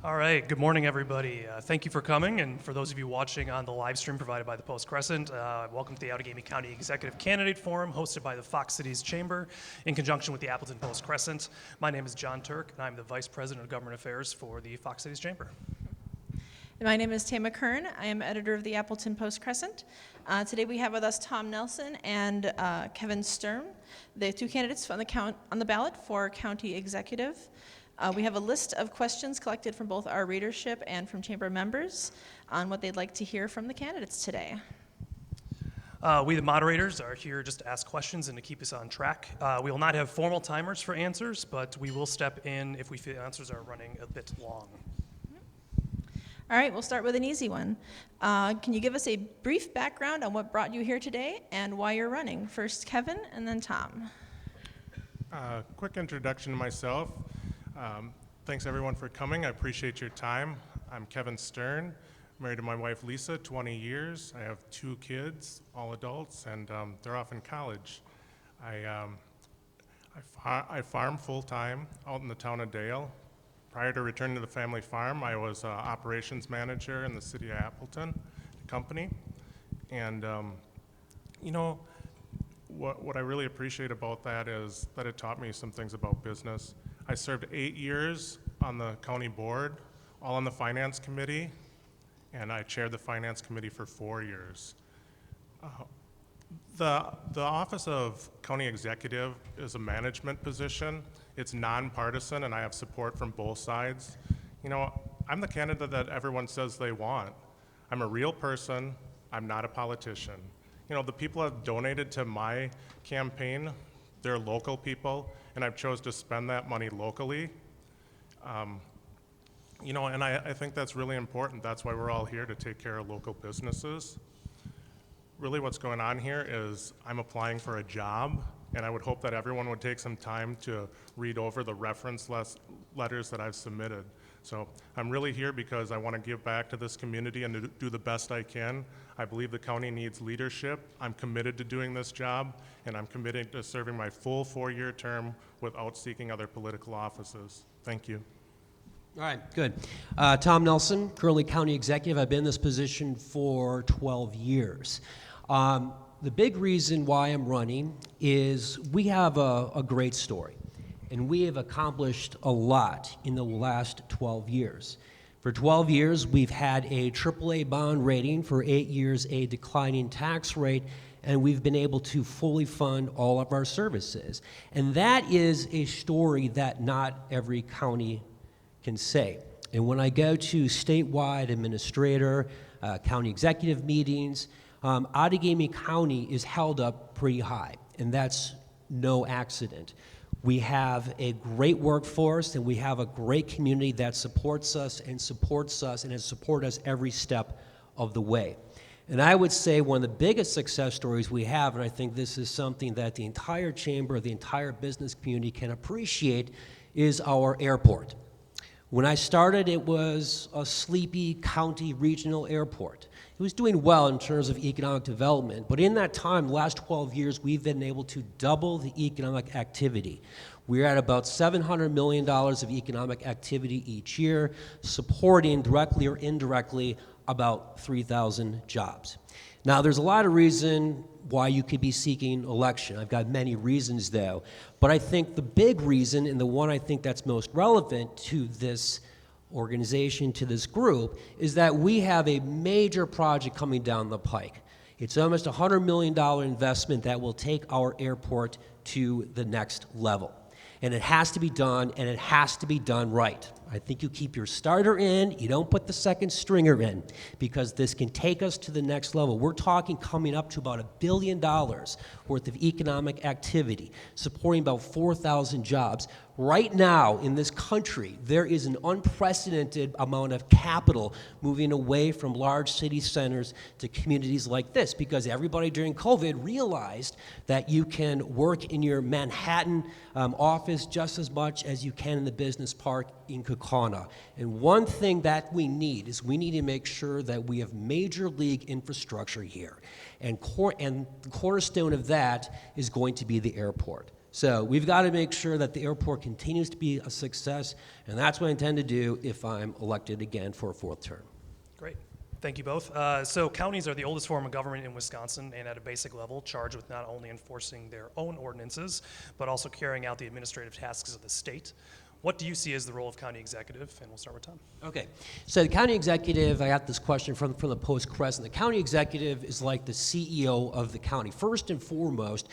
All right, good morning, everybody. Thank you for coming, and for those of you watching on the live stream provided by the Post-Crescent, welcome to the Outagamie County Executive Candidate Forum hosted by the Fox Cities Chamber in conjunction with the Appleton Post-Crescent. My name is John Turk, and I'm the Vice President of Government Affairs for the Fox Cities Chamber. My name is Tama Kern. I am editor of the Appleton Post-Crescent. Today we have with us Tom Nelson and Kevin Sturn, the two candidates on the ballot for county executive. We have a list of questions collected from both our readership and from chamber members on what they'd like to hear from the candidates today. We, the moderators, are here just to ask questions and to keep us on track. We will not have formal timers for answers, but we will step in if we feel answers are running a bit long. All right, we'll start with an easy one. Can you give us a brief background on what brought you here today and why you're running? First Kevin and then Tom. Quick introduction to myself. Thanks everyone for coming. I appreciate your time. I'm Kevin Sturn, married to my wife Lisa, 20 years. I have 2 kids, all adults, and they're off in college. I farm full-time out in the town of Dale. Prior to returning to the family farm, I was operations manager in the city of Appleton company. And you know, what I really appreciate about that is that it taught me some things about business. I served 8 years on the county board, all on the finance committee, and I chaired the finance committee for 4 years. The office of county executive is a management position. It's nonpartisan, and I have support from both sides. You know, I'm the candidate that everyone says they want. I'm a real person. I'm not a politician. You know, the people that have donated to my campaign, they're local people, and I've chose to spend that money locally. You know, and I think that's really important. That's why we're all here, to take care of local businesses. Really what's going on here is I'm applying for a job, and I would hope that everyone would take some time to read over the reference letters that I've submitted. So I'm really here because I want to give back to this community and to do the best I can. I believe the county needs leadership. I'm committed to doing this job, and I'm committed to serving my full 4-year term without seeking other political offices. Thank you. All right, good. Tom Nelson, currently county executive. I've been in this position for 12 years. The big reason why I'm running is we have a great story, and we have accomplished a lot in the last 12 years. For 12 years, we've had a AAA bond rating, for 8 years a declining tax rate, and we've been able to fully fund all of our services. And that is a story that not every county can say. And when I go to statewide administrator, county executive meetings, Outagamie County is held up pretty high, and that's no accident. We have a great workforce, and we have a great community that supports us and has supported us every step of the way. And I would say one of the biggest success stories we have, and I think this is something that the entire chamber, the entire business community can appreciate, is our airport. When I started, it was a sleepy county regional airport. It was doing well in terms of economic development, but in that time, the last 12 years, we've been able to double the economic activity. We're at about $700 million of economic activity each year, supporting directly or indirectly about 3,000 jobs. Now, there's a lot of reason why you could be seeking election. I've got many reasons, though. But I think the big reason, and the one I think that's most relevant to this organization, to this group, is that we have a major project coming down the pike. It's almost a $100 million investment that will take our airport to the next level. And it has to be done, and it has to be done right. I think you keep your starter in, you don't put the second stringer in, because this can take us to the next level. We're talking coming up to about $1 billion worth of economic activity, supporting about 4,000 jobs. Right now in this country, there is an unprecedented amount of capital moving away from large city centers to communities like this, because everybody during COVID realized that you can work in your Manhattan office just as much as you can in the business park in Kaukauna. And one thing that we need is we need to make sure that we have major league infrastructure here. And the cornerstone of that is going to be the airport. So we've got to make sure that the airport continues to be a success, and that's what I intend to do if I'm elected again for a 4th term. Great. Thank you both. So counties are the oldest form of government in Wisconsin and at a basic level charged with not only enforcing their own ordinances, but also carrying out the administrative tasks of the state. What do you see as the role of county executive? And we'll start with Tom. Okay, so the county executive, I got this question from the Post-Crescent. The county executive is like the CEO of the county. First and foremost,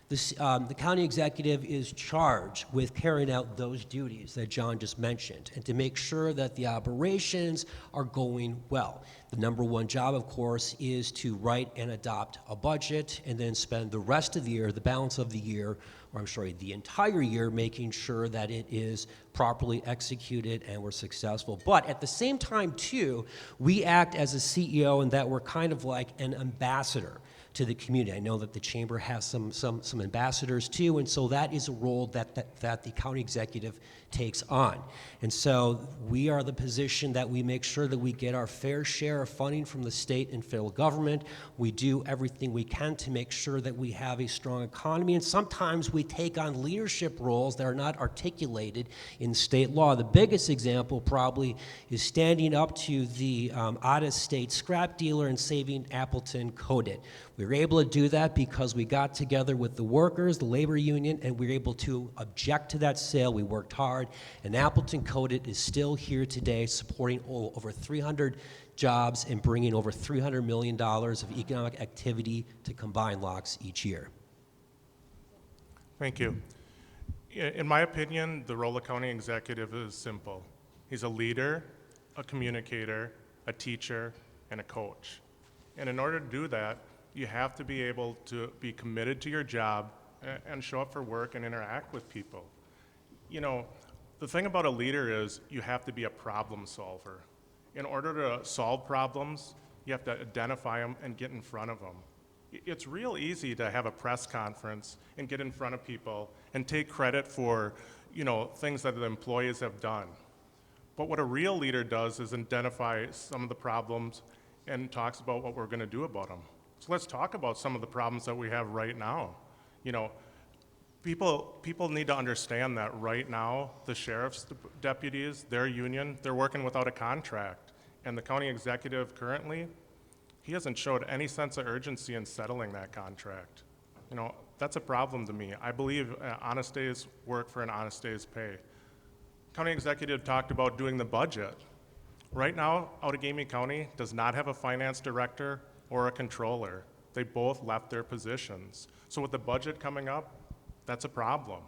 the county executive is charged with carrying out those duties that John just mentioned and to make sure that the operations are going well. The number one job, of course, is to write and adopt a budget and then spend the rest of the year, the balance of the year, or I'm sorry, the entire year, making sure that it is properly executed and we're successful. But at the same time, too, we act as a CEO in that we're kind of like an ambassador to the community. I know that the chamber has some ambassadors too, and so that is a role that the county executive takes on. And so we are the position that we make sure that we get our fair share of funding from the state and federal government. We do everything we can to make sure that we have a strong economy, and sometimes we take on leadership roles that are not articulated in state law. The biggest example probably is standing up to the out-of-state scrap dealer and saving Appleton Coated. We were able to do that because we got together with the workers, the labor union, and we were able to object to that sale. We worked hard, and Appleton Coated is still here today supporting over 300 jobs and bringing over $300 million of economic activity to combined locks each year. Thank you. In my opinion, the role of county executive is simple. He's a leader, a communicator, a teacher, and a coach. And in order to do that, you have to be able to be committed to your job and show up for work and interact with people. You know, the thing about a leader is you have to be a problem solver. In order to solve problems, you have to identify them and get in front of them. It's real easy to have a press conference and get in front of people and take credit for, things that the employees have done. But what a real leader does is identify some of the problems and talks about what we're going to do about them. So let's talk about some of the problems that we have right now. People need to understand that right now, the sheriff's deputies, their union, they're working without a contract. And the county executive currently, he hasn't showed any sense of urgency in settling that contract. That's a problem to me. I believe an honest day's work for an honest day's pay. County executive talked about doing the budget. Right now, Outagamie County does not have a finance director or a controller. They both left their positions. So with the budget coming up, that's a problem.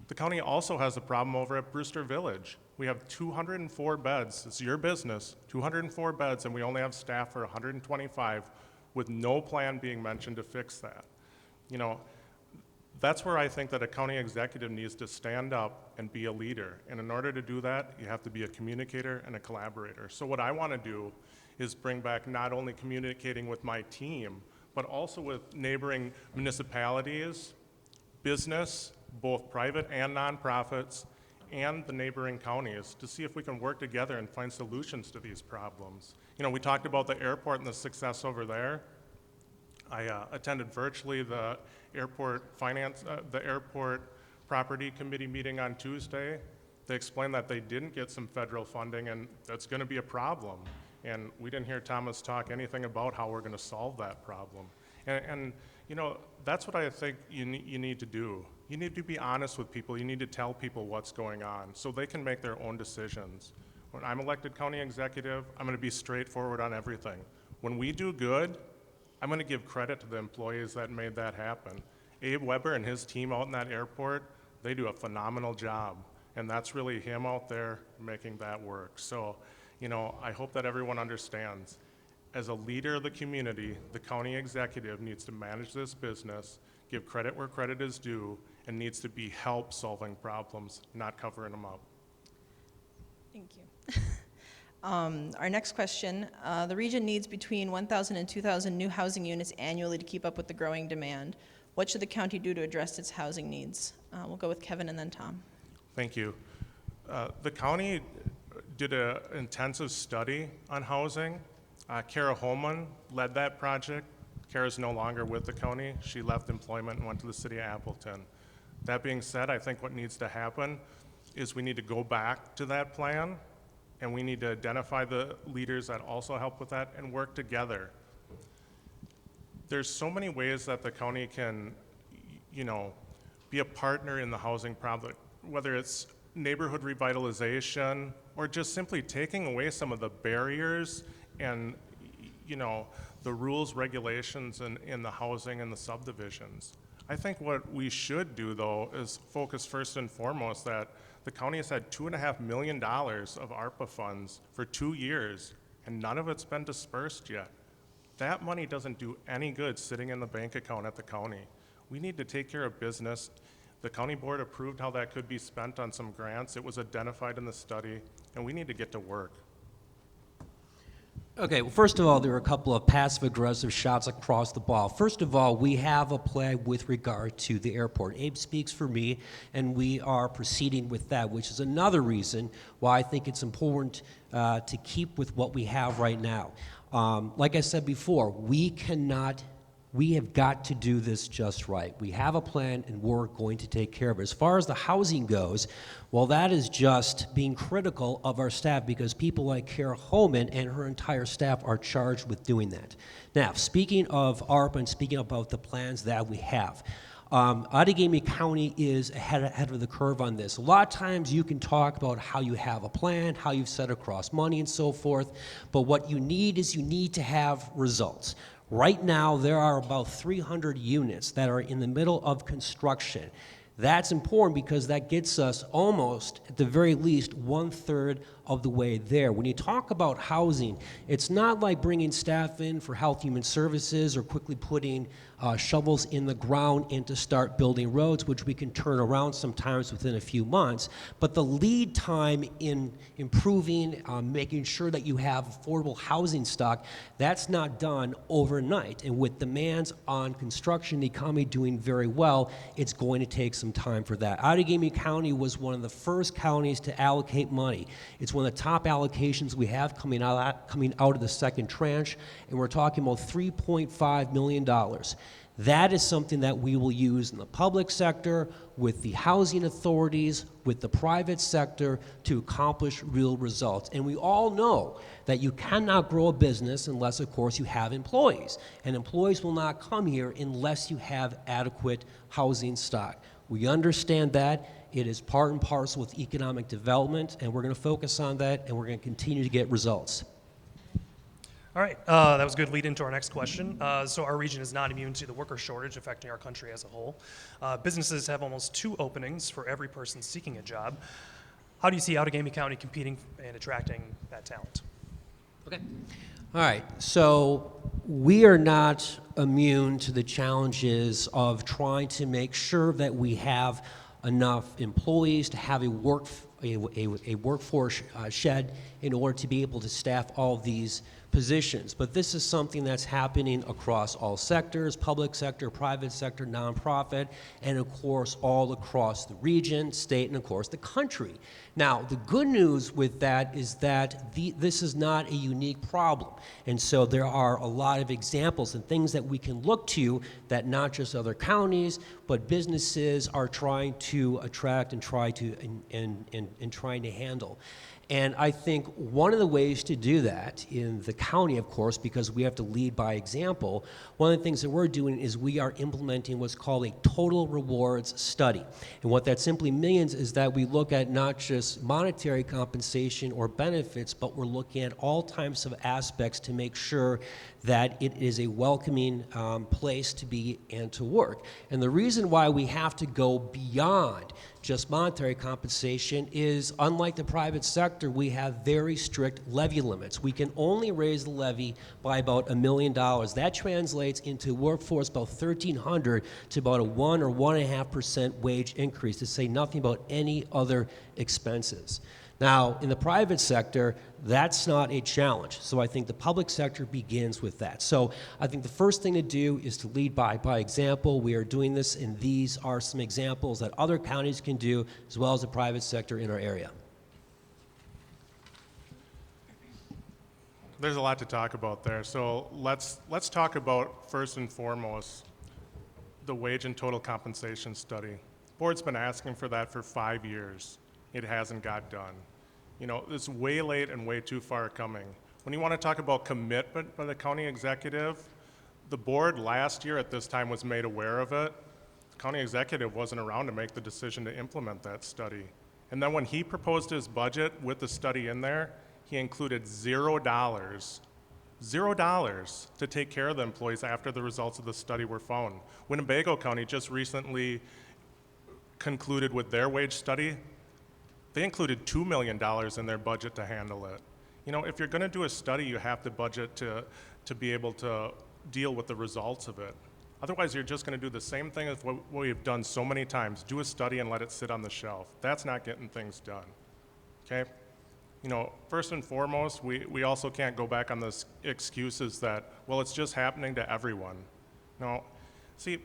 The county also has a problem over at Brewster Village. We have 204 beds. It's your business, 204 beds, and we only have staff for 125 with no plan being mentioned to fix that. That's where I think that a county executive needs to stand up and be a leader. And in order to do that, you have to be a communicator and a collaborator. So what I want to do is bring back not only communicating with my team, but also with neighboring municipalities, business, both private and nonprofits, and the neighboring counties to see if we can work together and find solutions to these problems. We talked about the airport and the success over there. I attended virtually the airport property committee meeting on Tuesday. They explained that they didn't get some federal funding, and that's going to be a problem. And we didn't hear Thomas talk anything about how we're going to solve that problem. And that's what I think you need to do. You need to be honest with people. You need to tell people what's going on so they can make their own decisions. When I'm elected county executive, I'm going to be straightforward on everything. When we do good, I'm going to give credit to the employees that made that happen. Abe Weber and his team out in that airport, they do a phenomenal job. And that's really him out there making that work. So, I hope that everyone understands. As a leader of the community, the county executive needs to manage this business, give credit where credit is due, and needs to be help solving problems, not covering them up. Thank you. Our next question, the region needs between 1,000 and 2,000 new housing units annually to keep up with the growing demand. What should the county do to address its housing needs? We'll go with Kevin and then Tom. Thank you. The county did an intensive study on housing. Kara Holman led that project. Kara's no longer with the county. She left employment and went to the city of Appleton. That being said, I think what needs to happen is we need to go back to that plan, and we need to identify the leaders that also help with that and work together. There's so many ways that the county can, be a partner in the housing problem, whether it's neighborhood revitalization or just simply taking away some of the barriers and, the rules, regulations in the housing and the subdivisions. I think what we should do, though, is focus first and foremost that the county has had $2.5 million of ARPA funds for 2 years, and none of it's been dispersed yet. That money doesn't do any good sitting in the bank account at the county. We need to take care of business. The county board approved how that could be spent on some grants. It was identified in the study, and we need to get to work. Okay, well, first of all, there are a couple of passive-aggressive shots across the ball. First of all, we have a plan with regard to the airport. Abe speaks for me, and we are proceeding with that, which is another reason why I think it's important to keep with what we have right now. Like I said before, we have got to do this just right. We have a plan, and we're going to take care of it. As far as the housing goes, well, that is just being critical of our staff because people like Kara Holman and her entire staff are charged with doing that. Now, speaking of ARPA and speaking about the plans that we have, Outagamie County is ahead of the curve on this. A lot of times you can talk about how you have a plan, how you've set across money and so forth, but what you need is you need to have results. Right now, there are about 300 units that are in the middle of construction. That's important because that gets us almost, at the very least, 1/3 of the way there. When you talk about housing, it's not like bringing staff in for Health Human Services or quickly putting shovels in the ground and to start building roads, which we can turn around sometimes within a few months. But the lead time in improving, making sure that you have affordable housing stock, that's not done overnight. And with demands on construction, the economy doing very well, it's going to take some time for that. Outagamie County was one of the first counties to allocate money. It's one of the top allocations we have coming out of the second tranche, and we're talking about $3.5 million. That is something that we will use in the public sector, with the housing authorities, with the private sector to accomplish real results. And we all know that you cannot grow a business unless, of course, you have employees. And employees will not come here unless you have adequate housing stock. We understand that. It is part and parcel with economic development, and we're going to focus on that, and we're going to continue to get results. All right, that was a good lead into our next question. So our region is not immune to the worker shortage affecting our country as a whole. Businesses have almost 2 openings for every person seeking a job. How do you see Outagamie County competing and attracting that talent? Okay. All right, so we are not immune to the challenges of trying to make sure that we have enough employees to have a workforce shed in order to be able to staff all of these positions. But this is something that's happening across all sectors: public sector, private sector, nonprofit, and of course all across the region, state, and of course the country. Now, the good news with that is that this is not a unique problem. And so there are a lot of examples and things that we can look to that not just other counties, but businesses are trying to attract and trying to handle. And I think one of the ways to do that in the county, of course, because we have to lead by example, one of the things that we're doing is we are implementing what's called a total rewards study. And what that simply means is that we look at not just monetary compensation or benefits, but we're looking at all types of aspects to make sure that it is a welcoming place to be and to work. And the reason why we have to go beyond just monetary compensation is, unlike the private sector, we have very strict levy limits. We can only raise the levy by about $1 million. That translates into workforce about $1,300 to about a 1 or 1.5% wage increase, to say nothing about any other expenses. Now, in the private sector, that's not a challenge. So I think the public sector begins with that. So I think the first thing to do is to lead by example. We are doing this, and these are some examples that other counties can do, as well as the private sector in our area. There's a lot to talk about there. So let's talk about, first and foremost, the wage and total compensation study. Board's been asking for that for 5 years. It hasn't got done. You know, it's way late and way too far coming. When you want to talk about commitment by the county executive, the board last year at this time was made aware of it. The county executive wasn't around to make the decision to implement that study. And then when he proposed his budget with the study in there, he included $0 to take care of the employees after the results of the study were found. Winnebago County just recently concluded with their wage study, they included $2 million in their budget to handle it. You know, if you're going to do a study, you have to budget to be able to deal with the results of it. Otherwise, you're just going to do the same thing as what we've done so many times, do a study and let it sit on the shelf. That's not getting things done, okay? You know, first and foremost, we also can't go back on this excuses that, well, it's just happening to everyone. No, see,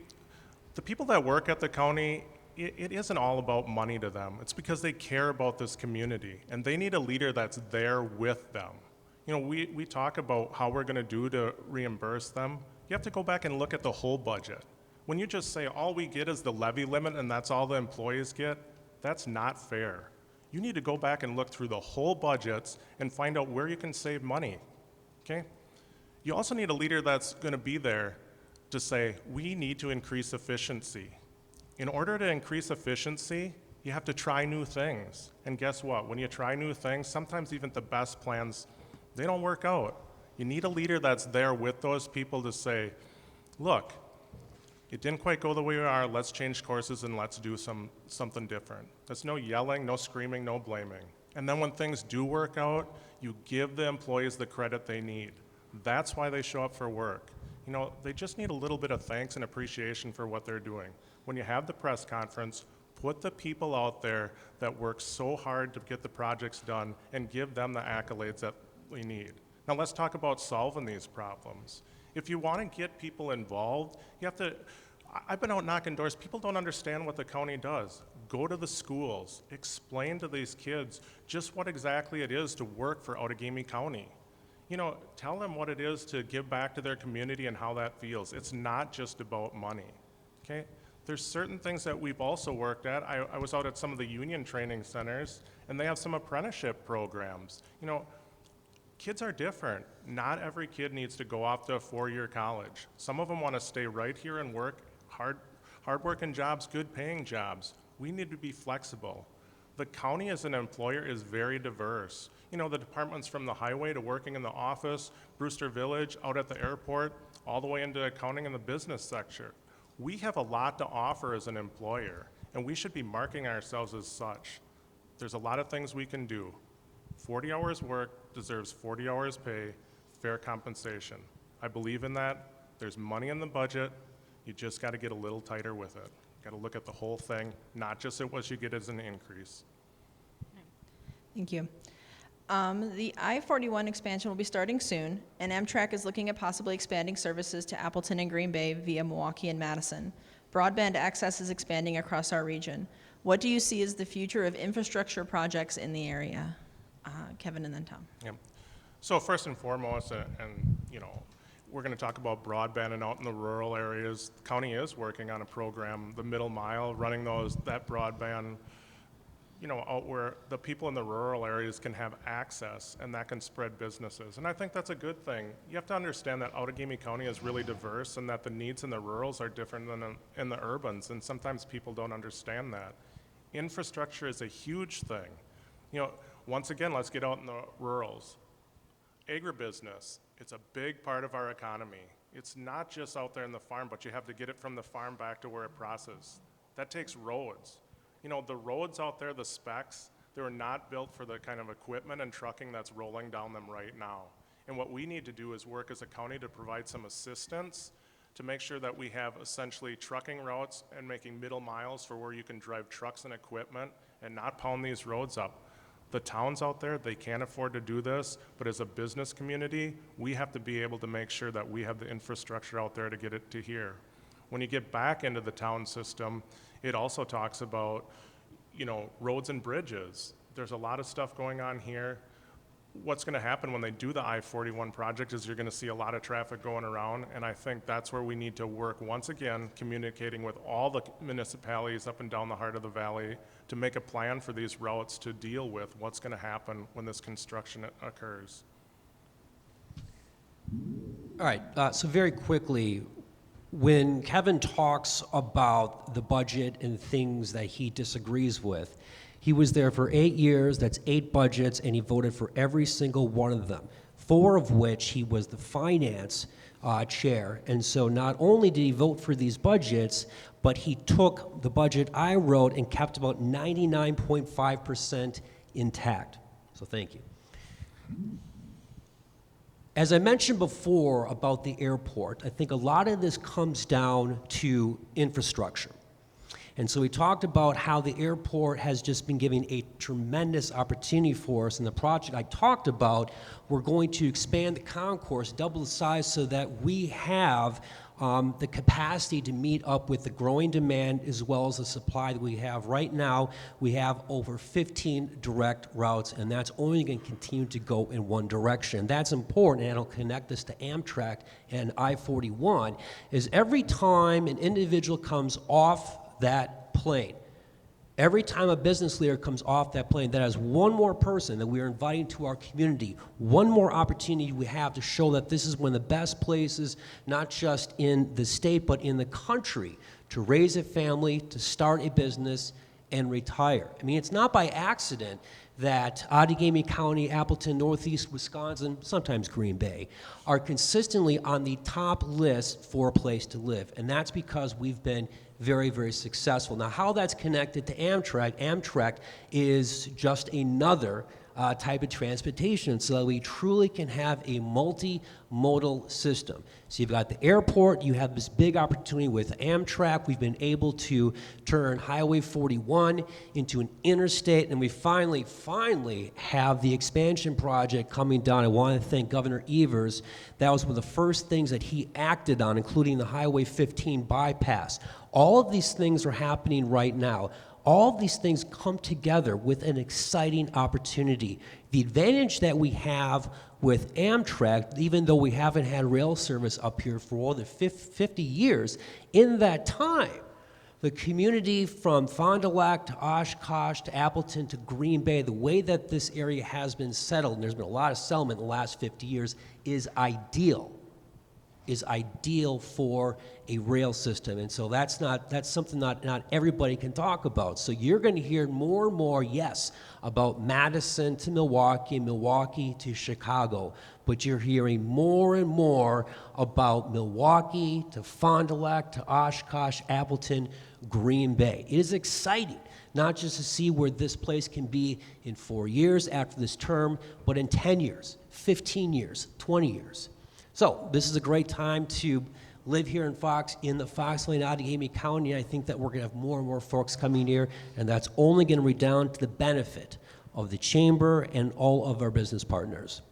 the people that work at the county, it isn't all about money to them. It's because they care about this community, and they need a leader that's there with them. You know, we talk about how we're going to do to reimburse them. You have to go back and look at the whole budget. When you just say all we get is the levy limit and that's all the employees get, that's not fair. You need to go back and look through the whole budgets and find out where you can save money, okay? You also need a leader that's going to be there to say, we need to increase efficiency. In order to increase efficiency, you have to try new things. And guess what? When you try new things, sometimes even the best plans, they don't work out. You need a leader that's there with those people to say, look, it didn't quite go the way we are, let's change courses and let's do something different. There's no yelling, no screaming, no blaming. And then when things do work out, you give the employees the credit they need. That's why they show up for work. You know, they just need a little bit of thanks and appreciation for what they're doing. When you have the press conference, put the people out there that work so hard to get the projects done and give them the accolades that we need. Now let's talk about solving these problems. If you want to get people involved, you have to, I've been out knocking doors, people don't understand what the county does. Go to the schools, explain to these kids just what exactly it is to work for Outagamie County. You know, tell them what it is to give back to their community and how that feels. It's not just about money, okay? There's certain things that we've also worked at. I was out at some of the union training centers, and they have some apprenticeship programs. You know, kids are different. Not every kid needs to go off to a 4-year college. Some of them want to stay right here and work hard-working jobs, good-paying jobs. We need to be flexible. The county as an employer is very diverse. You know, the departments from the highway to working in the office, Brewster Village, out at the airport, all the way into accounting in the business sector. We have a lot to offer as an employer, and we should be marking ourselves as such. There's a lot of things we can do. 40 hours work deserves 40 hours pay, fair compensation. I believe in that. There's money in the budget. You just got to get a little tighter with it. Got to look at the whole thing, not just at what you get as an increase. Thank you. The I-41 expansion will be starting soon, and Amtrak is looking at possibly expanding services to Appleton and Green Bay via Milwaukee and Madison. Broadband access is expanding across our region. What do you see as the future of infrastructure projects in the area? Kevin and then Tom. Yeah. So first and foremost, and you know, we're going to talk about broadband and out in the rural areas. The county is working on a program, the middle mile, running that broadband, you know, out where the people in the rural areas can have access, and that can spread businesses. And I think that's a good thing. You have to understand that Outagamie County is really diverse, and that the needs in the rurals are different than in the urbans, and sometimes people don't understand that. Infrastructure is a huge thing. You know, once again, let's get out in the rurals. Agribusiness, it's a big part of our economy. It's not just out there in the farm, but you have to get it from the farm back to where it processes. That takes roads. You know, the roads out there, the specs, they were not built for the kind of equipment and trucking that's rolling down them right now. And what we need to do is work as a county to provide some assistance to make sure that we have essentially trucking routes and making middle miles for where you can drive trucks and equipment and not pound these roads up. The towns out there, they can't afford to do this, but as a business community, we have to be able to make sure that we have the infrastructure out there to get it to here. When you get back into the town system, it also talks about, you know, roads and bridges. There's a lot of stuff going on here. what's going to happen when they do the I-41 project is you're going to see a lot of traffic going around, and I think that's where we need to work once again, communicating with all the municipalities up and down the heart of the valley to make a plan for these routes to deal with what's going to happen when this construction occurs. All right, so very quickly, when Kevin talks about the budget and things that he disagrees with, he was there for 8 years, that's 8 budgets, and he voted for every single one of them, 4 of which he was the finance chair. And so not only did he vote for these budgets, but he took the budget I wrote and kept about 99.5% intact. So thank you. As I mentioned before about the airport, I think a lot of this comes down to infrastructure. And so we talked about how the airport has just been giving a tremendous opportunity for us. And the project I talked about, we're going to expand the concourse, double the size so that we have the capacity to meet up with the growing demand as well as the supply that we have. Right now, we have over 15 direct routes, and that's only going to continue to go in one direction. That's important, and it'll connect us to Amtrak and I-41, is every time an individual comes off that plane, every time a business leader comes off that plane, that has one more person that we are inviting to our community, one more opportunity we have to show that this is one of the best places, not just in the state, but in the country, to raise a family, to start a business, and retire. I mean, it's not by accident that Outagamie County, Appleton, Northeast Wisconsin, sometimes Green Bay, are consistently on the top list for a place to live. And that's because we've been very, very successful. Now, how that's connected to Amtrak is just another type of transportation so that we truly can have a multimodal system. So you've got the airport, you have this big opportunity with Amtrak. We've been able to turn Highway 41 into an interstate, and we finally have the expansion project coming down. I want to thank Governor Evers. That was one of the first things that he acted on, including the Highway 15 bypass. All of these things are happening right now. All of these things come together with an exciting opportunity. The advantage that we have with Amtrak, even though we haven't had rail service up here for more than 50 years, in that time, the community from Fond du Lac to Oshkosh to Appleton to Green Bay, the way that this area has been settled, and there's been a lot of settlement in the last 50 years, is ideal for a rail system. And so that's something not everybody can talk about. So you're going to hear more and more, yes, about Madison to Milwaukee, Milwaukee to Chicago, but you're hearing more and more about Milwaukee to Fond du Lac to Oshkosh, Appleton, Green Bay. It is exciting, not just to see where this place can be in 4 years after this term, but in 10 years, 15 years, 20 years. So this is a great time to live here in the Fox Lane, Outagamie County. I think that we're going to have more and more folks coming here, and that's only going to redound to the benefit of the chamber and all of our business partners.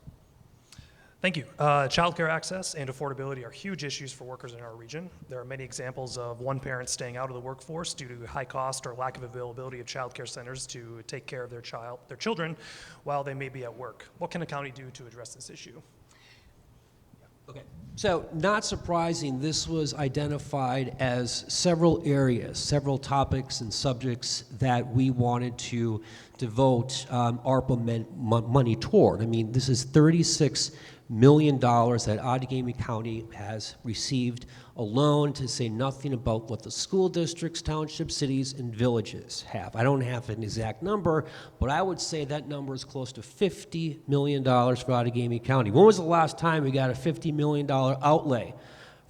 Thank you. Childcare access and affordability are huge issues for workers in our region. There are many examples of one parent staying out of the workforce due to high cost or lack of availability of childcare centers to take care of their children while they may be at work. What can the county do to address this issue? Okay. So, not surprising, this was identified as several areas, several topics and subjects that we wanted to devote ARPA money toward. I mean, this is $36 million that Outagamie County has received alone, to say nothing about what the school districts, townships, cities, and villages have. I don't have an exact number, but I would say that number is close to $50 million for Outagamie County. When was the last time we got a $50 million outlay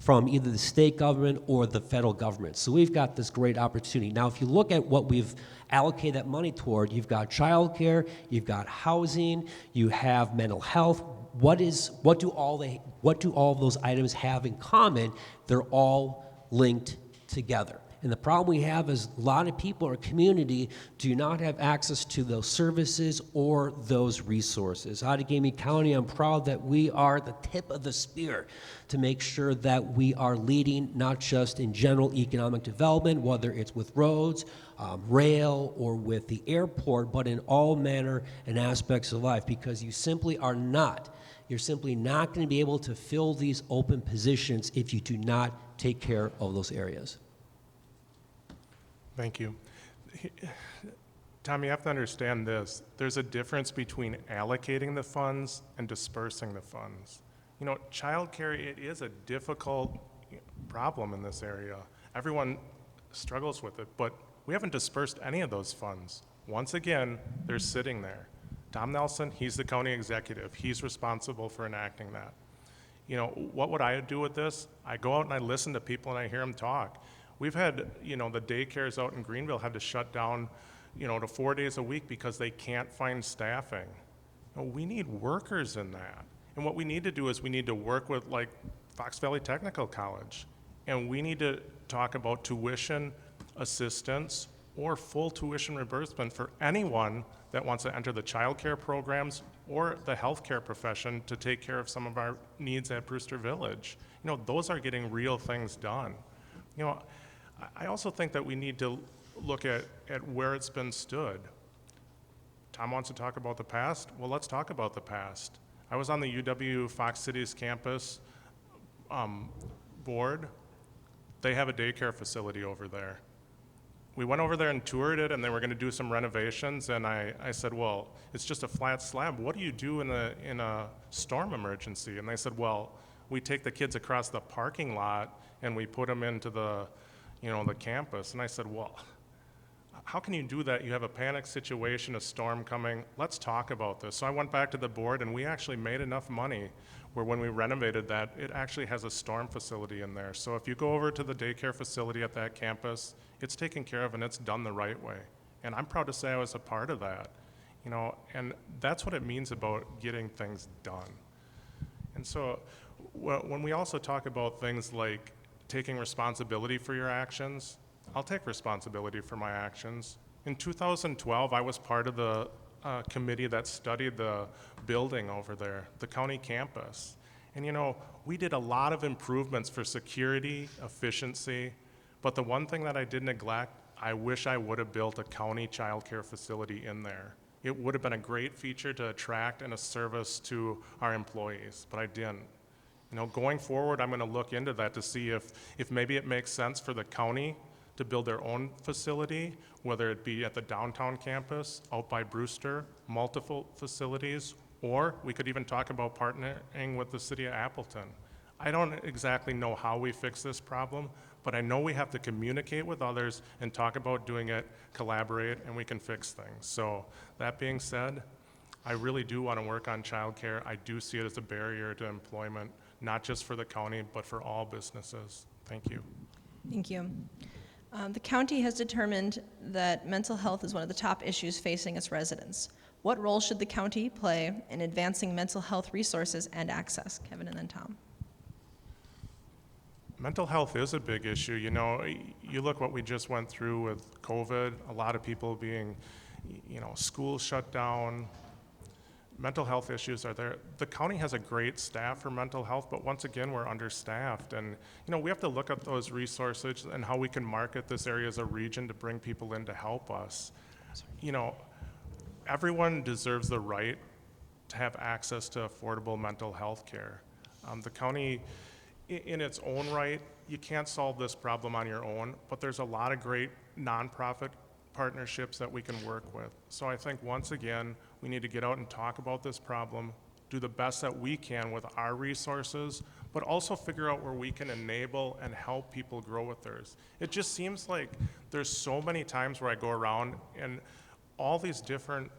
from either the state government or the federal government? So we've got this great opportunity. Now, if you look at what we've allocated that money toward, you've got childcare, you've got housing, you have mental health. What do all of those items have in common? They're all linked together. And the problem we have is a lot of people in our community do not have access to those services or those resources. Outagamie County, I'm proud that we are the tip of the spear to make sure that we are leading not just in general economic development, whether it's with roads, rail, or with the airport, but in all manner and aspects of life, because you're simply not going to be able to fill these open positions if you do not take care of those areas. Thank you. Tom, you have to understand this. There's a difference between allocating the funds and dispersing the funds. You know, childcare, it is a difficult problem in this area. Everyone struggles with it, but we haven't dispersed any of those funds. Once again, they're sitting there. Tom Nelson, he's the county executive. He's responsible for enacting that. You know, what would I do with this? I go out and I listen to people and I hear them talk. We've had, you know, the daycares out in Greenville had to shut down, you know, to 4 days a week because they can't find staffing. You know, we need workers in that. And what we need to do is we need to work with, like, Fox Valley Technical College. And we need to talk about tuition assistance or full tuition reimbursement for anyone that wants to enter the child care programs or the healthcare profession to take care of some of our needs at Brewster Village. You know, those are getting real things done. You know, I also think that we need to look at where it's been stood. Tom wants to talk about the past. Well, let's talk about the past. I was on the UW Fox Cities campus board. They have a daycare facility over there. We went over there and toured it, and they were going to do some renovations, and I said, well, it's just a flat slab. What do you do in a storm emergency? And they said, well, we take the kids across the parking lot, and we put them into the campus. And I said, well, how can you do that? You have a panic situation, a storm coming. Let's talk about this. So I went back to the board, and we actually made enough money where when we renovated that, it actually has a storm facility in there. So if you go over to the daycare facility at that campus, it's taken care of and it's done the right way. And I'm proud to say I was a part of that. You know, and that's what it means about getting things done. And so when we also talk about things like taking responsibility for your actions, I'll take responsibility for my actions. In 2012, I was part of the committee that studied the building over there, the county campus. And you know, we did a lot of improvements for security, efficiency, but the one thing that I did neglect, I wish I would have built a county child care facility in there. It would have been a great feature to attract and a service to our employees, but I didn't. You know, going forward, I'm going to look into that to see if maybe it makes sense for the county to build their own facility, whether it be at the downtown campus, out by Brewster, multiple facilities, or we could even talk about partnering with the city of Appleton. I don't exactly know how we fix this problem, but I know we have to communicate with others and talk about doing it, collaborate, and we can fix things. So that being said, I really do want to work on childcare. I do see it as a barrier to employment, not just for the county, but for all businesses. Thank you. Thank you. The county has determined that mental health is one of the top issues facing its residents. What role should the county play in advancing mental health resources and access? Kevin and then Tom. Mental health is a big issue. You know, you look what we just went through with COVID, a lot of people being, you know, schools shut down. Mental health issues are there. The county has a great staff for mental health, but once again, we're understaffed. And, you know, we have to look at those resources and how we can market this area as a region to bring people in to help us. You know, everyone deserves the right to have access to affordable mental health care. The county, in its own right, you can't solve this problem on your own, but there's a lot of great nonprofit partnerships that we can work with. So I think once again, we need to get out and talk about this problem, do the best that we can with our resources, but also figure out where we can enable and help people grow with theirs. It just seems like there's so many times where I go around and all these different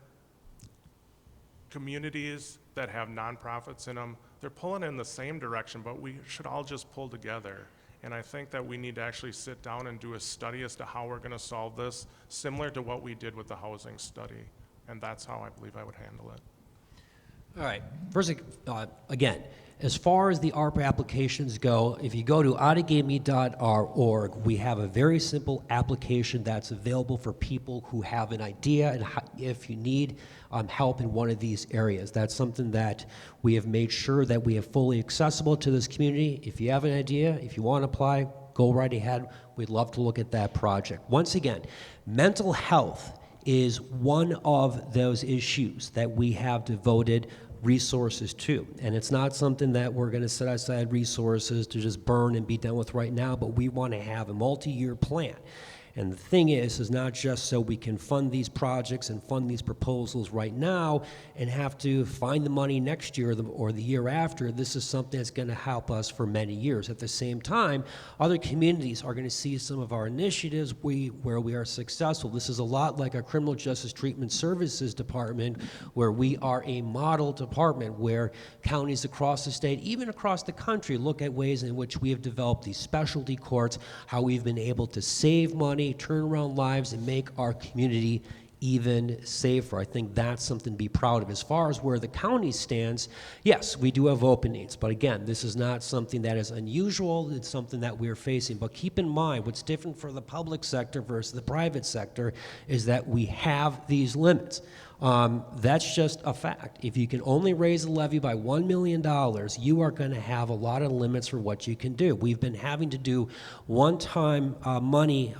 communities that have nonprofits in them, they're pulling in the same direction, but we should all just pull together. And I think that we need to actually sit down and do a study as to how we're going to solve this, similar to what we did with the housing study. And that's how I believe I would handle it. All right. First, again, as far as the ARPA applications go, if you go to outagamie.org, we have a very simple application that's available for people who have an idea and if you need help in one of these areas. That's something that we have made sure that we have fully accessible to this community. If you have an idea, if you want to apply, go right ahead. We'd love to look at that project. Once again, mental health is one of those issues that we have devoted resources to. And it's not something that we're going to set aside resources to just burn and be done with right now, but we want to have a multi-year plan. And the thing is not just so we can fund these projects and fund these proposals right now and have to find the money next year or the year after. This is something that's going to help us for many years. At the same time, other communities are going to see some of our initiatives where we are successful. This is a lot like our Criminal Justice Treatment Services Department, where we are a model department where counties across the state, even across the country, look at ways in which we have developed these specialty courts, how we've been able to save money, turn around lives, and make our community even safer. I think that's something to be proud of. As far as where the county stands, yes, we do have openings, but again, this is not something that is unusual. It's something that we're facing. But keep in mind, what's different for the public sector versus the private sector is that we have these limits. That's just a fact. If you can only raise a levy by $1 million, you are going to have a lot of limits for what you can do. We've been having to do one-time money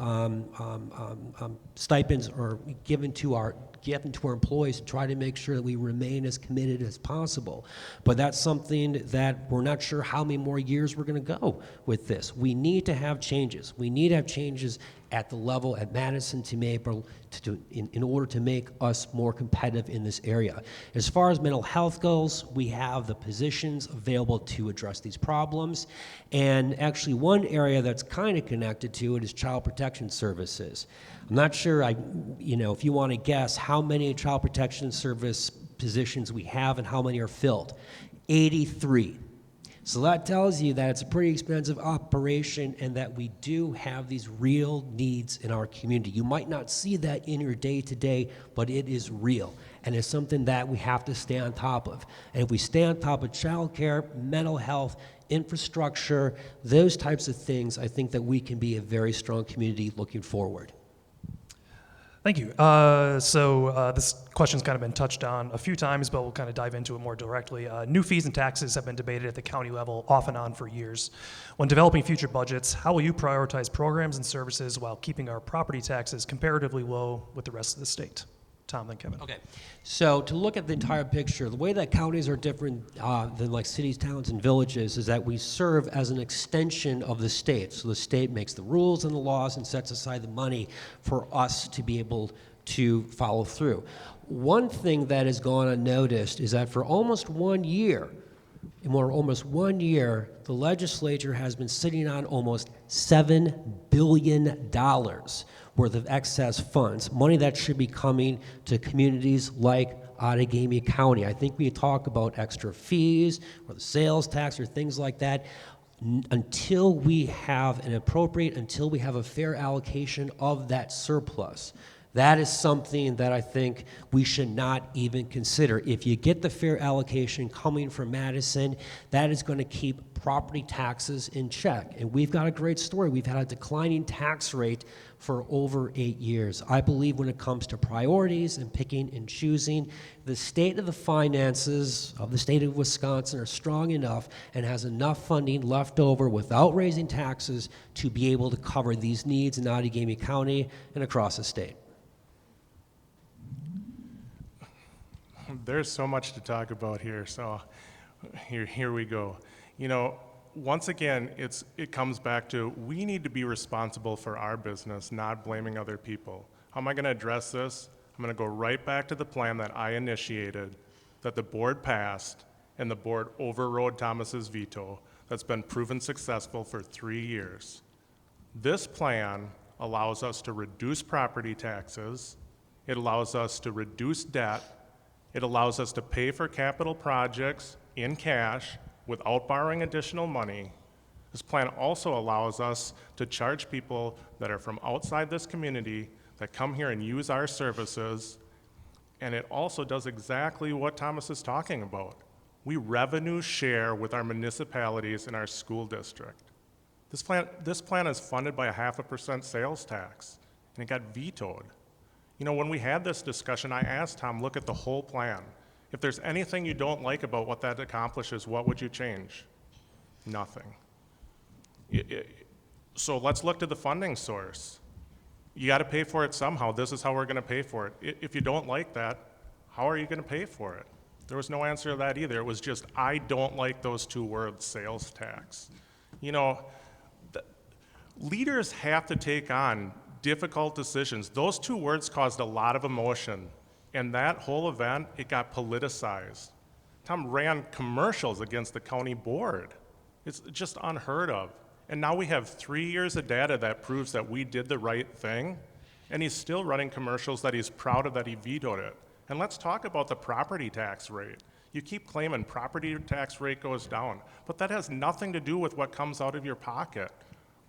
stipends or given to our employees to try to make sure that we remain as committed as possible. But that's something that we're not sure how many more years we're going to go with this. We need to have changes. We need to have changes at the level at Madison to be able to in order to make us more competitive in this area. As far as mental health goes, we have the positions available to address these problems. And actually one area that's kind of connected to it is child protection services. I'm not sure, if you want to guess how many child protection service positions we have and how many are filled. 83. So that tells you that it's a pretty expensive operation and that we do have these real needs in our community. You might not see that in your day-to-day, but it is real. And it's something that we have to stay on top of. And if we stay on top of childcare, mental health, infrastructure, those types of things, I think that we can be a very strong community looking forward. Thank you. This question's kind of been touched on a few times, but we'll kind of dive into it more directly. New fees and taxes have been debated at the county level off and on for years. When developing future budgets, how will you prioritize programs and services while keeping our property taxes comparatively low with the rest of the state? Tom, then Kevin. Okay, so to look at the entire picture, the way that counties are different than like cities, towns, and villages is that we serve as an extension of the state. So the state makes the rules and the laws and sets aside the money for us to be able to follow through. One thing that has gone unnoticed is that for almost 1 year, the legislature has been sitting on almost $7 billion worth of excess funds, money that should be coming to communities like Outagamie County. I think we talk about extra fees or the sales tax or things like that. Until we have a fair allocation of that surplus, that is something that I think we should not even consider. If you get the fair allocation coming from Madison, that is going to keep property taxes in check. And we've got a great story. We've had a declining tax rate for over 8 years. I believe when it comes to priorities and picking and choosing, the state of the finances of the state of Wisconsin are strong enough and has enough funding left over without raising taxes to be able to cover these needs in Outagamie County and across the state. There's so much to talk about here, so here we go. Once again, it comes back to we need to be responsible for our business, not blaming other people. How am I going to address this? I'm going to go right back to the plan that I initiated, that the board passed, and the board overrode Thomas's veto. That's been proven successful for 3 years. This plan allows us to reduce property taxes. It allows us to reduce debt. It allows us to pay for capital projects in cash without borrowing additional money. This plan also allows us to charge people that are from outside this community that come here and use our services And it also does exactly what Thomas is talking about. We revenue share with our municipalities and our school district. This plan is funded by a 0.5% sales tax, and it got vetoed. You know, when we had this discussion, I asked Tom, look at the whole plan. If there's anything you don't like about what that accomplishes, what would you change? Nothing. So let's look to the funding source. You got to pay for it somehow. This is how we're going to pay for it. If you don't like that, how are you going to pay for it? There was no answer to that either. It was just, I don't like those two words, sales tax. You know, leaders have to take on difficult decisions. Those two words caused a lot of emotion. And that whole event, it got politicized. Tom ran commercials against the county board. It's just unheard of. And now we have 3 years of data that proves that we did the right thing, and he's still running commercials that he's proud of that he vetoed it. And let's talk about the property tax rate. You keep claiming property tax rate goes down, but that has nothing to do with what comes out of your pocket.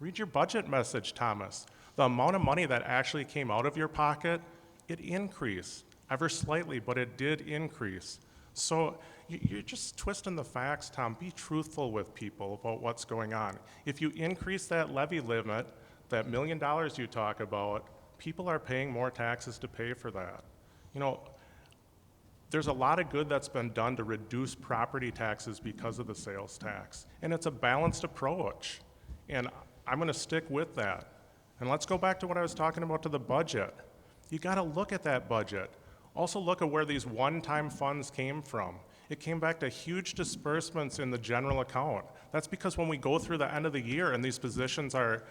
Read your budget message, Thomas. The amount of money that actually came out of your pocket, it increased, ever slightly, but it did increase. So you're just twisting the facts, Tom. Be truthful with people about what's going on. If you increase that levy limit, that $1 million you talk about, people are paying more taxes to pay for that. You know, there's a lot of good that's been done to reduce property taxes because of the sales tax. And it's a balanced approach. And I'm going to stick with that. And let's go back to what I was talking about to the budget. You got to look at that budget. Also look at where these one-time funds came from. It came back to huge disbursements in the general account. That's because when we go through the end of the year and these positions are,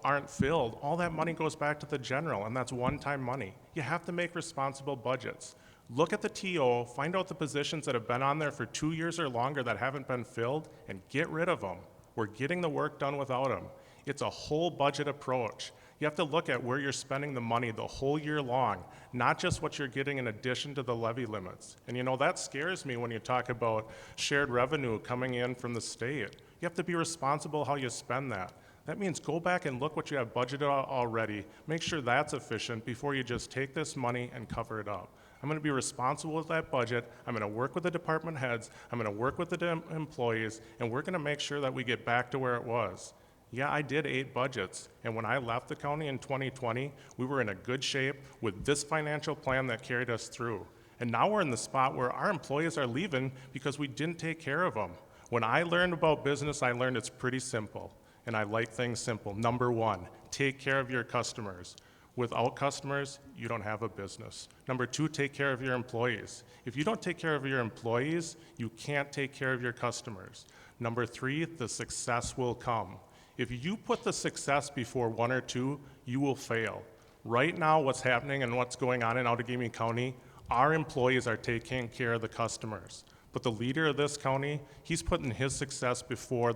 aren't filled, all that money goes back to the general, and that's one-time money. You have to make responsible budgets. Look at the TO, find out the positions that have been on there for 2 years or longer that haven't been filled, and get rid of them. We're getting the work done without them. It's a whole budget approach. You have to look at where you're spending the money the whole year long, not just what you're getting in addition to the levy limits. And that scares me when you talk about shared revenue coming in from the state. You have to be responsible how you spend that. That means go back and look what you have budgeted already, make sure that's efficient before you just take this money and cover it up. I'm going to be responsible with that budget. I'm going to work with the department heads. I'm going to work with the employees, and we're going to make sure that we get back to where it was. Yeah, I did 8 budgets, and when I left the county in 2020, we were in a good shape with this financial plan that carried us through. And now we're in the spot where our employees are leaving because we didn't take care of them. When I learned about business, I learned it's pretty simple, and I like things simple. Number 1, take care of your customers. Without customers, you don't have a business. Number 2, take care of your employees. If you don't take care of your employees, you can't take care of your customers. Number 3, the success will come. If you put the success before 1 or 2, you will fail. Right now, what's happening and what's going on in Outagamie County, our employees are taking care of the customers. But the leader of this county, he's putting his success before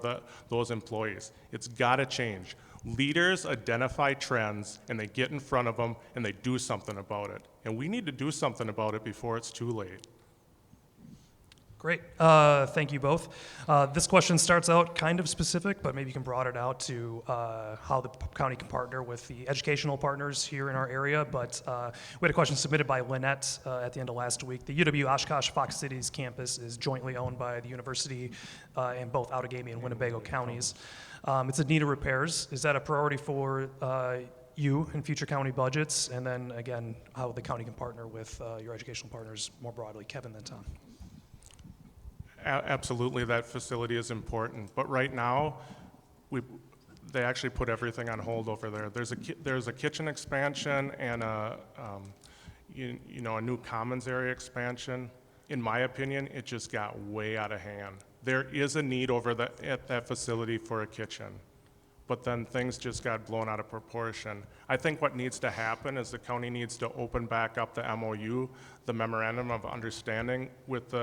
those employees. It's got to change. Leaders identify trends, and they get in front of them, and they do something about it. And we need to do something about it before it's too late. Great. Thank you both. This question starts out kind of specific, but maybe you can broaden it out to how the county can partner with the educational partners here in our area. But we had a question submitted by Lynette at the end of last week. The UW-Oshkosh Fox Cities campus is jointly owned by the university in both Outagamie and Winnebago counties. It's in need of repairs. Is that a priority for you in future county budgets? And then again, how the county can partner with your educational partners more broadly. Kevin, then Tom. Absolutely, that facility is important. But right now, they actually put everything on hold over there. There's a kitchen expansion and a new commons area expansion. In my opinion, it just got way out of hand. There is a need at that facility for a kitchen, but then things just got blown out of proportion. I think what needs to happen is the county needs to open back up the MOU, the Memorandum of Understanding with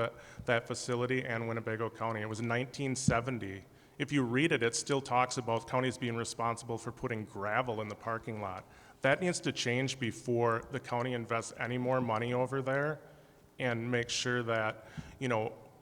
that facility and Winnebago County. It was 1970. If you read it, it still talks about counties being responsible for putting gravel in the parking lot. That needs to change before the county invests any more money over there and make sure that,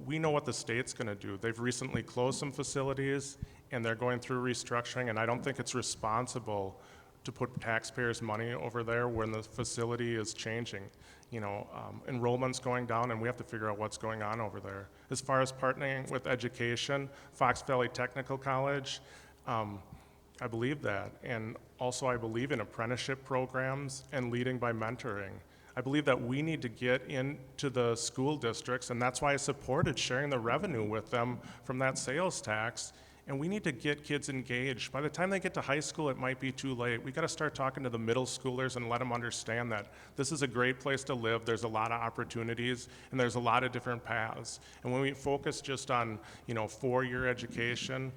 we know what the state's gonna do. They've recently closed some facilities and they're going through restructuring, and I don't think it's responsible to put taxpayers' money over there when the facility is changing. You know, enrollment's going down, and we have to figure out what's going on over there. As far as partnering with education, Fox Valley Technical College, I believe that. And also I believe in apprenticeship programs and leading by mentoring. I believe that we need to get into the school districts, and that's why I supported sharing the revenue with them from that sales tax. And we need to get kids engaged. By the time they get to high school, it might be too late. We got to start talking to the middle schoolers and let them understand that this is a great place to live. There's a lot of opportunities, and there's a lot of different paths. And when we focus just on, you know, 4-year education,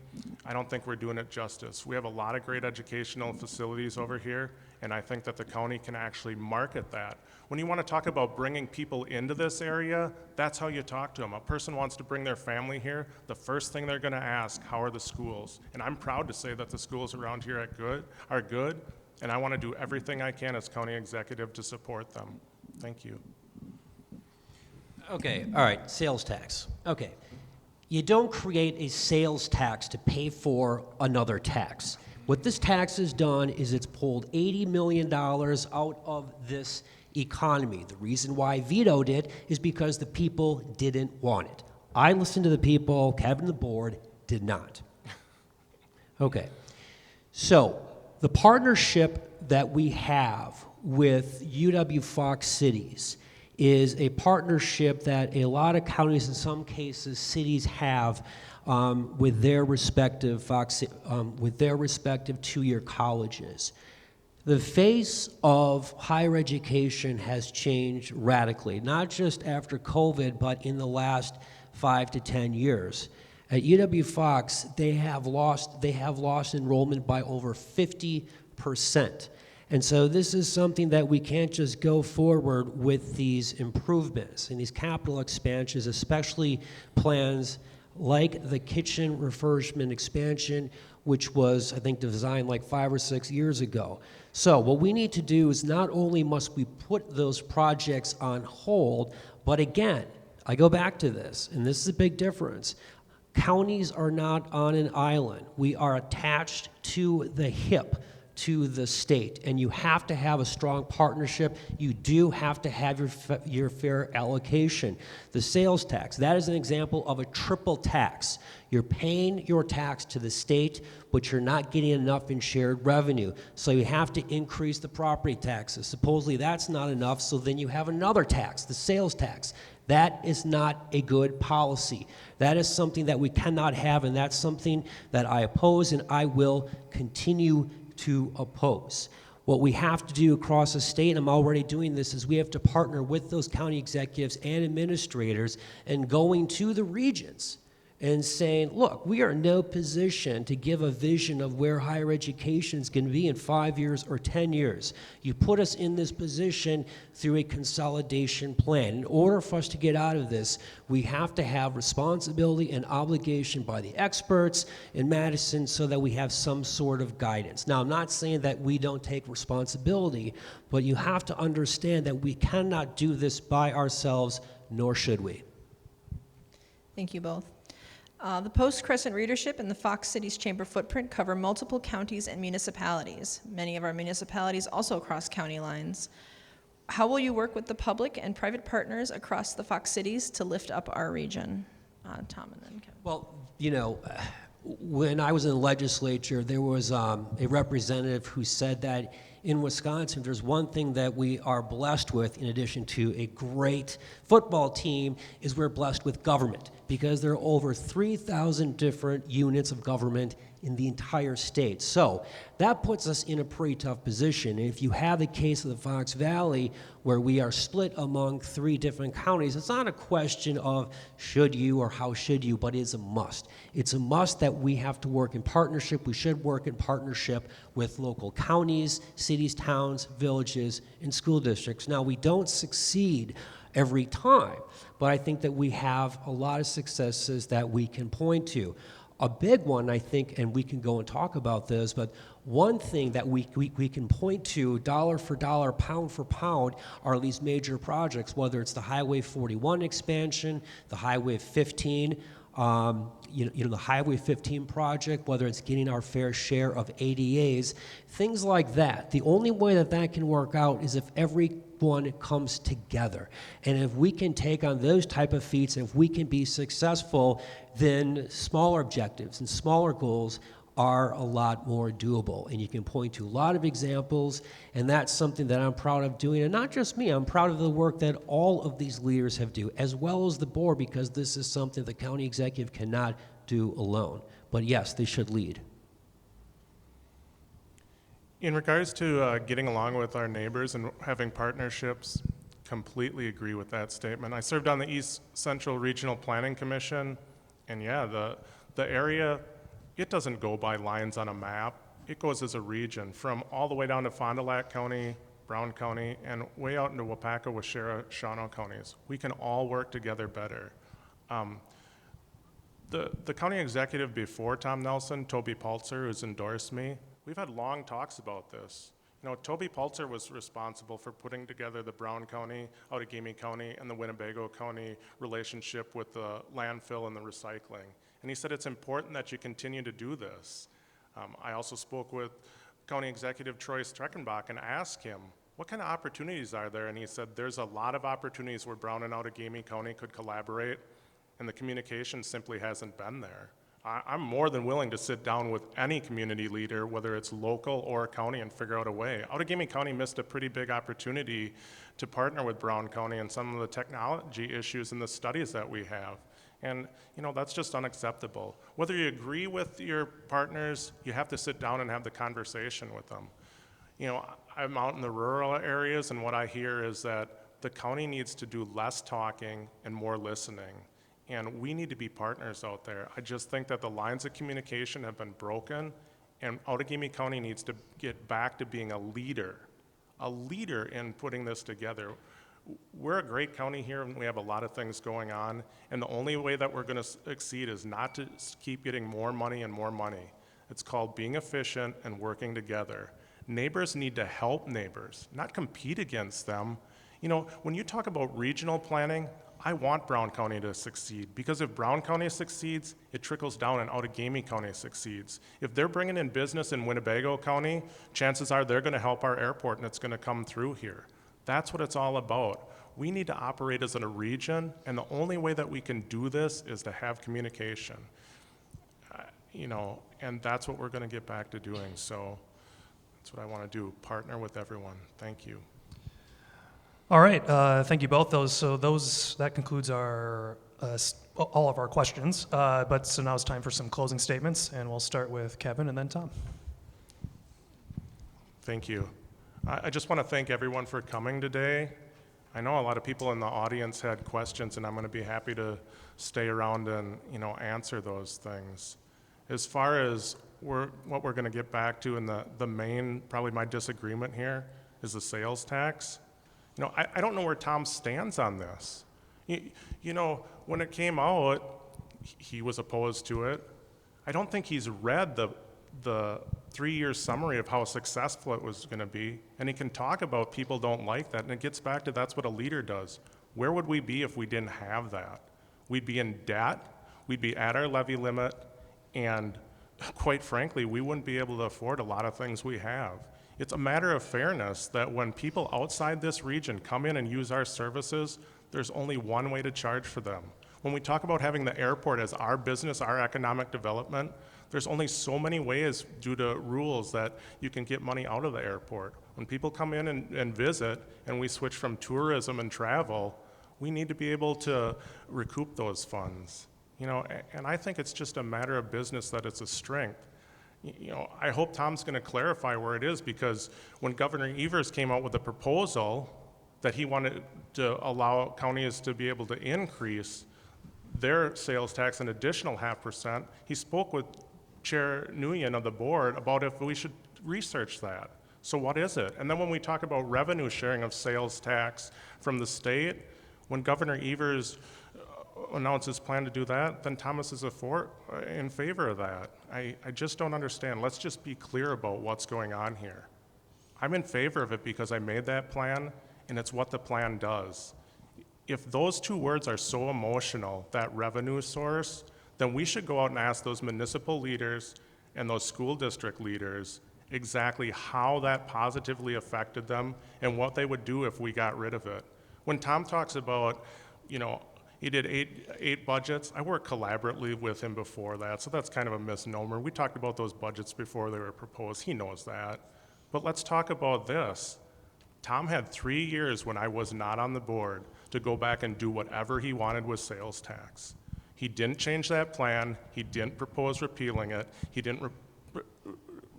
I don't think we're doing it justice. We have a lot of great educational facilities over here, and I think that the county can actually market that. When you want to talk about bringing people into this area, that's how you talk to them. A person wants to bring their family here, the first thing they're going to ask, how are the schools? And I'm proud to say that the schools around here are good, and I want to do everything I can as county executive to support them. Thank you. Okay, all right, sales tax. Okay. You don't create a sales tax to pay for another tax. What this tax has done is it's pulled $80 million out of this economy. The reason why I vetoed it is because the people didn't want it. I listened to the people, Kevin, the board, did not. Okay, so the partnership that we have with UW Fox Cities is a partnership that a lot of counties, in some cases, cities have with their respective two-year colleges. The face of higher education has changed radically, not just after COVID, but in the last 5 to 10 years. At UW Fox, they have lost enrollment by over 50%. And so this is something that we can't just go forward with these improvements and these capital expansions, especially plans like the kitchen refurbishment expansion, which was, I think, designed like 5 or 6 years ago. So what we need to do is not only must we put those projects on hold, but again, I go back to this, and this is a big difference. Counties are not on an island. We are attached to the hip, to the state, and you have to have a strong partnership. You do have to have your fair allocation. The sales tax, that is an example of a triple tax. You're paying your tax to the state, but you're not getting enough in shared revenue. So you have to increase the property taxes. Supposedly that's not enough, so then you have another tax, the sales tax. That is not a good policy. That is something that we cannot have, and that's something that I oppose and I will continue to oppose. What we have to do across the state, and I'm already doing this, is we have to partner with those county executives and administrators and going to the regions and saying, look, we are in no position to give a vision of where higher education is going to be in 5 years or 10 years. You put us in this position through a consolidation plan. In order for us to get out of this, we have to have responsibility and obligation by the experts in Madison so that we have some sort of guidance. Now, I'm not saying that we don't take responsibility, but you have to understand that we cannot do this by ourselves, nor should we. Thank you both. The Post-Crescent readership and the Fox Cities Chamber footprint cover multiple counties and municipalities. Many of our municipalities also cross county lines. How will you work with the public and private partners across the Fox Cities to lift up our region? Tom and then Kevin. Well, you know, when I was in the legislature, there was a representative who said that in Wisconsin, there's one thing that we are blessed with, in addition to a great football team, is we're blessed with government, because there are over 3,000 different units of government in the entire state. So that puts us in a pretty tough position. And if you have the case of the Fox Valley, where we are split among 3 different counties, it's not a question of should you or how should you, but it's a must. It's a must that we have to work in partnership. We should work in partnership with local counties, cities, towns, villages, and school districts. Now, we don't succeed every time, but I think that we have a lot of successes that we can point to. A big one, I think, and we can go and talk about this, but one thing that we can point to, dollar for dollar, pound for pound, are these major projects, whether it's the Highway 41 expansion, the Highway 15 The Highway 15 project, whether it's getting our fair share of ADAs, things like that. The only way that that can work out is if everyone comes together. And if we can take on those type of feats, if we can be successful, then smaller objectives and smaller goals are a lot more doable. And you can point to a lot of examples, and that's something that I'm proud of doing. And not just me, I'm proud of the work that all of these leaders have do, as well as the board, because this is something the county executive cannot do alone. But yes, they should lead. In regards to getting along with our neighbors and having partnerships, completely agree with that statement. I served on the East Central Regional Planning Commission, and yeah, the area, it doesn't go by lines on a map. It goes as a region, from all the way down to Fond du Lac County, Brown County, and way out into Wapaka, Waushara, Shawano counties. We can all work together better. The county executive before Tom Nelson, Toby Paltzer, who's endorsed me, we've had long talks about this. Toby Paltzer was responsible for putting together the Brown County, Outagamie County, and the Winnebago County relationship with the landfill and the recycling. And he said it's important that you continue to do this. I also spoke with County Executive Troy Streckenbach and asked him, what kind of opportunities are there? And he said there's a lot of opportunities where Brown and Outagamie County could collaborate, and the communication simply hasn't been there. I'm more than willing to sit down with any community leader, whether it's local or county, and figure out a way. Outagamie County missed a pretty big opportunity to partner with Brown County on some of the technology issues and the studies that we have. And, that's just unacceptable. Whether you agree with your partners, you have to sit down and have the conversation with them. I'm out in the rural areas, and what I hear is that the county needs to do less talking and more listening. And we need to be partners out there. I just think that the lines of communication have been broken, and Outagamie County needs to get back to being a leader in putting this together. We're a great county here, and we have a lot of things going on, and the only way that we're going to succeed is not to keep getting more money and more money. It's called being efficient and working together. Neighbors need to help neighbors, not compete against them. When you talk about regional planning, I want Brown County to succeed, because if Brown County succeeds, it trickles down and Outagamie County succeeds. If they're bringing in business in Winnebago County, chances are they're going to help our airport, and it's going to come through here. That's what it's all about. We need to operate as a region, and the only way that we can do this is to have communication. And that's what we're going to get back to doing. So that's what I want to do, partner with everyone. Thank you. All right, thank you both. That concludes our all of our questions. So now it's time for some closing statements, and we'll start with Kevin and then Tom. Thank you. I just want to thank everyone for coming today. I know a lot of people in the audience had questions, and I'm going to be happy to stay around and answer those things. As far as what we're going to get back to, and the main, probably my disagreement here, is the sales tax. I don't know where Tom stands on this. When it came out, he was opposed to it. I don't think he's read the 3-year summary of how successful it was going to be, and he can talk about people don't like that, and it gets back to that's what a leader does. Where would we be if we didn't have that? We'd be in debt, we'd be at our levy limit, and quite frankly, we wouldn't be able to afford a lot of things we have. It's a matter of fairness that when people outside this region come in and use our services, there's only one way to charge for them. When we talk about having the airport as our business, our economic development, there's only so many ways due to rules that you can get money out of the airport. When people come in and visit, and we switch from tourism and travel, we need to be able to recoup those funds. And I think it's just a matter of business that it's a strength. I hope Tom's going to clarify where it is, because when Governor Evers came out with a proposal that he wanted to allow counties to be able to increase their sales tax an additional 0.5%, he spoke with Chair Nguyen of the board about if we should research that. So what is it? And then when we talk about revenue sharing of sales tax from the state, when Governor Evers announced his plan to do that, then Thomas is in favor of that. I just don't understand. Let's just be clear about what's going on here. I'm in favor of it because I made that plan, and it's what the plan does. If those two words are so emotional, that revenue source, then we should go out and ask those municipal leaders and those school district leaders exactly how that positively affected them and what they would do if we got rid of it. When Tom talks about, he did eight budgets, I worked collaboratively with him before that, so that's kind of a misnomer. We talked about those budgets before they were proposed. He knows that. But let's talk about this. Tom had 3 years when I was not on the board to go back and do whatever he wanted with sales tax. He didn't change that plan. He didn't propose repealing it. He didn't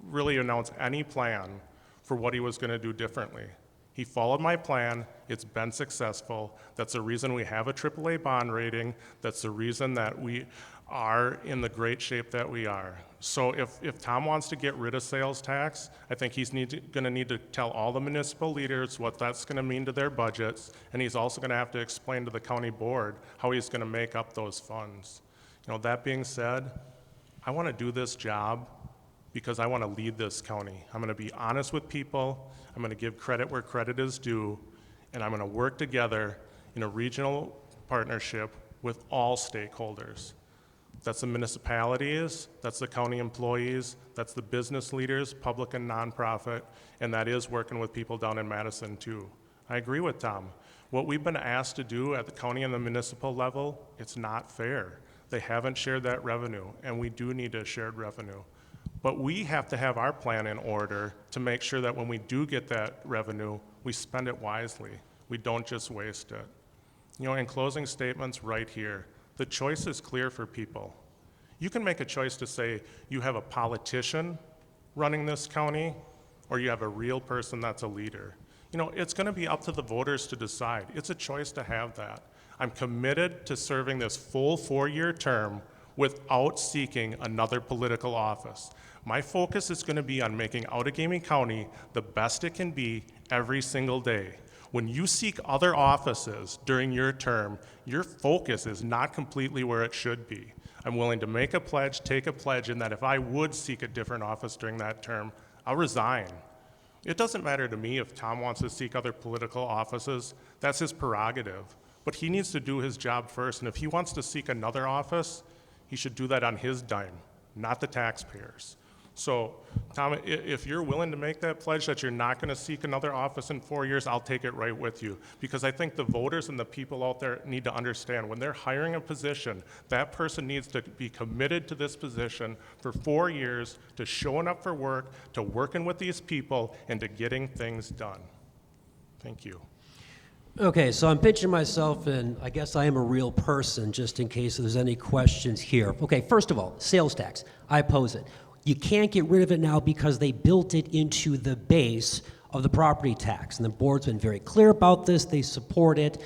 really announce any plan for what he was going to do differently. He followed my plan. It's been successful. That's the reason we have a AAA bond rating. That's the reason that we are in the great shape that we are. So if Tom wants to get rid of sales tax, I think he's going to need to tell all the municipal leaders what that's going to mean to their budgets, and he's also going to have to explain to the county board how he's going to make up those funds. That being said, I want to do this job because I want to lead this county. I'm going to be honest with people. I'm going to give credit where credit is due, and I'm going to work together in a regional partnership with all stakeholders. That's the municipalities, that's the county employees, that's the business leaders, public and nonprofit, and that is working with people down in Madison too. I agree with Tom. What we've been asked to do at the county and the municipal level, it's not fair. They haven't shared that revenue, and we do need a shared revenue. But we have to have our plan in order to make sure that when we do get that revenue, we spend it wisely. We don't just waste it. In closing statements right here, the choice is clear for people. You can make a choice to say you have a politician running this county or you have a real person that's a leader. It's going to be up to the voters to decide. It's a choice to have that. I'm committed to serving this full 4-year term without seeking another political office. My focus is going to be on making Outagamie County the best it can be every single day. When you seek other offices during your term, your focus is not completely where it should be. I'm willing to make a pledge, take a pledge, in that if I would seek a different office during that term, I'll resign. It doesn't matter to me if Tom wants to seek other political offices. That's his prerogative. But he needs to do his job first, and if he wants to seek another office, he should do that on his dime, not the taxpayers. So, Tom, if you're willing to make that pledge that you're not going to seek another office in 4 years, I'll take it right with you. Because I think the voters and the people out there need to understand when they're hiring a position, that person needs to be committed to this position for 4 years, to showing up for work, to working with these people, and to getting things done. Thank you. Okay, so I'm pitching myself, and I guess I am a real person, just in case there's any questions here. Okay, first of all, sales tax. I oppose it. You can't get rid of it now because they built it into the base of the property tax. And the board's been very clear about this. They support it.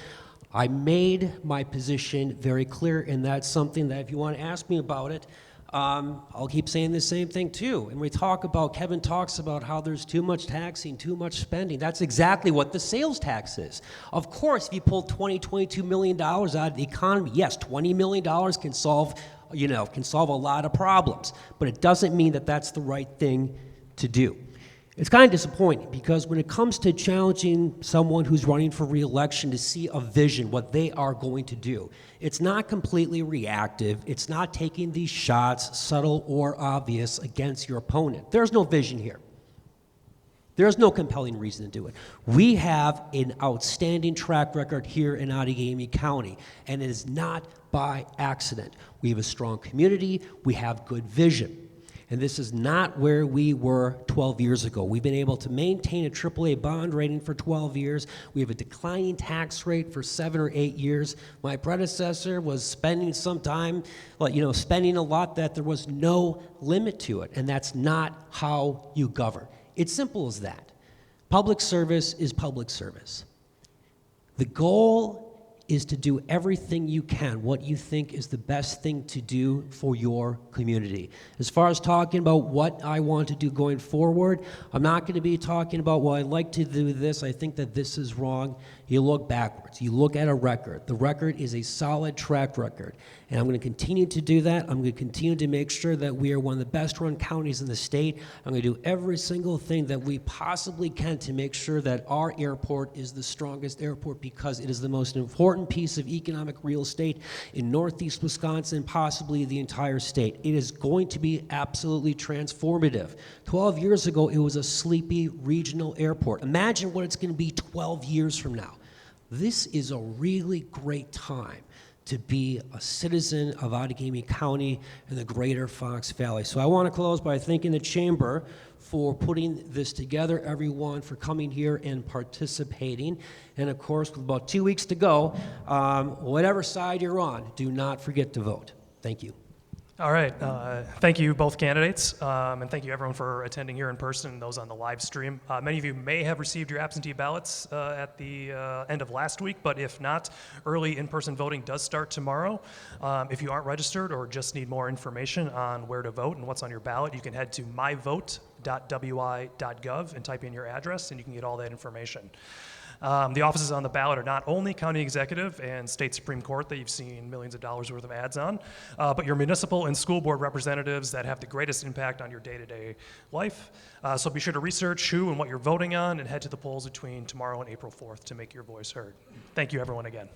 I made my position very clear, and that's something that if you want to ask me about it, I'll keep saying the same thing too. And Kevin talks about how there's too much taxing, too much spending. That's exactly what the sales tax is. Of course, if you pull $22 million out of the economy, yes, $20 million can solve a lot of problems, but it doesn't mean that that's the right thing to do. It's kind of disappointing because when it comes to challenging someone who's running for re-election to see a vision, what they are going to do, it's not completely reactive. It's not taking these shots, subtle or obvious, against your opponent. There's no vision here. There's no compelling reason to do it. We have an outstanding track record here in Outagamie County, and it is not by accident. We have a strong community. We have good vision. And this is not where we were 12 years ago. We've been able to maintain a AAA bond rating for 12 years. We have a declining tax rate for 7 or 8 years. My predecessor was spending spending a lot that there was no limit to it, and that's not how you govern. It's simple as that. Public service is public service. The goal is to do everything you can, what you think is the best thing to do for your community. As far as talking about what I want to do going forward, I'm not going to be talking about, well, I'd like to do this, I think that this is wrong. You look backwards. You look at a record. The record is a solid track record, and I'm going to continue to do that. I'm going to continue to make sure that we are one of the best-run counties in the state. I'm going to do every single thing that we possibly can to make sure that our airport is the strongest airport because it is the most important important piece of economic real estate in Northeast Wisconsin, possibly the entire state. It is going to be absolutely transformative. 12 years ago, it was a sleepy regional airport. Imagine what it's going to be 12 years from now. This is a really great time to be a citizen of Outagamie County and the greater Fox Valley. So I want to close by thanking the Chamber for putting this together, everyone for coming here and participating. And of course, with about 2 weeks to go, whatever side you're on, do not forget to vote. Thank you. All right. Thank you, both candidates, and thank you, everyone, for attending here in person and those on the live stream. Many of you may have received your absentee ballots at the end of last week, but if not, early in-person voting does start tomorrow. If you aren't registered or just need more information on where to vote and what's on your ballot, you can head to myvote.wi.gov and type in your address, and you can get all that information. The offices on the ballot are not only county executive and state Supreme Court that you've seen millions of dollars worth of ads on, but your municipal and school board representatives that have the greatest impact on your day-to-day life. So be sure to research who and what you're voting on and head to the polls between tomorrow and April 4th to make your voice heard. Thank you, everyone, again.